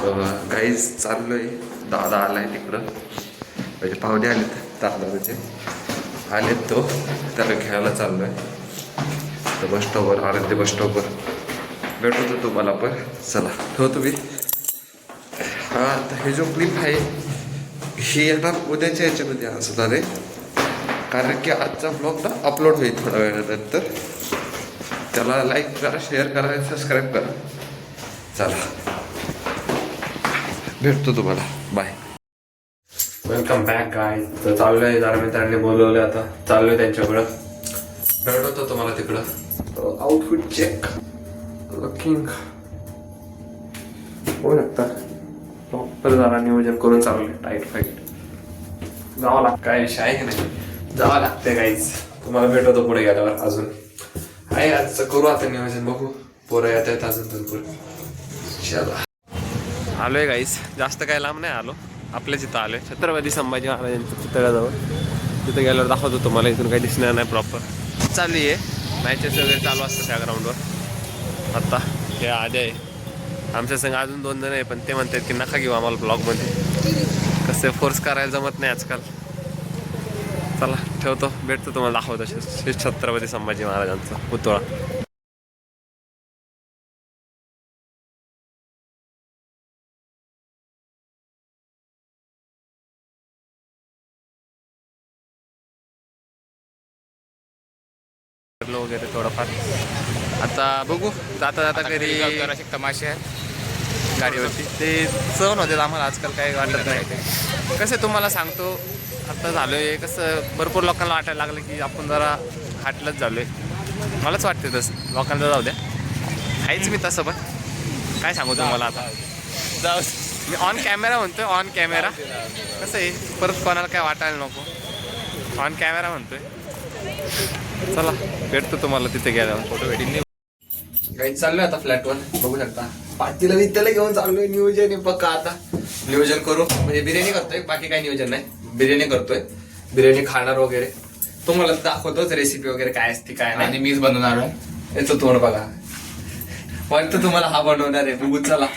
Guys चाललोय. दादा आलाय तिकडं, म्हणजे पाहुणे आलेत दादाचे आलेत, तो त्याला घ्यायला चाललोय. तर बस स्टॉपवर आराध्य बस स्टॉपवर भेटतो तुम्हाला. पण चला ठेवतो मी. हा आता हे जो क्लिप आहे हे येणार उद्याच्या याच्यामध्ये असणार आहे, कारण की आजचा ब्लॉग ना अपलोड होईल थोड्या वेळानंतर. त्याला लाईक करा, शेअर करा आणि सबस्क्राईब करा. चला भेटतो तुम्हाला, बाय. वेलकम बॅक गाय. तर चाललोय जरा मित्रांनी बोलवलं, आता चाललोय त्यांच्याकडं. भेटतो तुम्हाला तिकडं. आउटफिट चेक लुकिंग होऊ शकता. प्रॉपर जरा नियोजन करून चाललंय. टाईट फाईट जावं लागतं, काय विषय आहे की नाही, जावं लागतं गाईज. तुम्हाला भेटवतो पुढे गेल्यावर. अजून आहे आजचं करू आता नियोजन, बघू. पोरं येत आहेत अजून भरपूर. चला आलोय गाईज, जास्त काय लांब नाही आलो, आपल्याच इथं आलोय छत्रपती संभाजी महाराजांच्या पुतळ्याजवळ. तिथं गेल्यावर दाखवतो तुम्हाला. इथून काही दिसणार नाही. प्रॉपर चालू आहे, मॅचेस वगैरे चालू असतात त्या ग्राउंडवर. आत्ता हे आधी आहे आमच्या संग अजून 2 जण आहे, पण ते म्हणतात की नका घेऊ आम्हाला ब्लॉगमध्ये, कसं फोर्स करायला जमत नाही आजकाल. चला ठेवतो, भेटतो तुम्हाला, दाखवतो श्री छत्रपती संभाजी महाराजांचा पुतळा. वगैरे थोडंफार आता बघू. जाता जाता घरी तमाशे आहेत गाडीवरती, ते सहन होते आम्हाला आजकाल, काही वाटत नाही. कसं तुम्हाला सांगतो, आता झालो आहे कसं, भरपूर लोकांना वाटायला लागलं की आपण जरा हाटलंच झालो आहे. मलाच वाटते तसं, लोकांना जाऊ द्या, आहेच मी तसं. पण काय सांगू तुम्हाला, आता जाऊ मी ऑन कॅमेरा म्हणतोय. ऑन कॅमेरा कसं आहे, परत कोणाला काय वाटायला नको. ऑन कॅमेरा म्हणतोय. चला भेटतो तुम्हाला तिथे गेल्यावर. फोटो भेटीन. काही चाललोय आता फ्लॅटवर, बघू शकता. पाटीला विद्याला घेऊन चाललोय. नियोजन आहे पक्का, आता नियोजन करू. म्हणजे बिर्याणी करतोय, बाकी काही नियोजन नाही. बिर्याणी करतोय, बिर्याणी खाणार वगैरे. तुम्हाला दाखवतोच रेसिपी वगैरे काय असते काय नाही. आणि मीच बनवणार आहे. याचं तोंड बघा, पण तुम्हाला हा बनवणार आहे. बघू चला.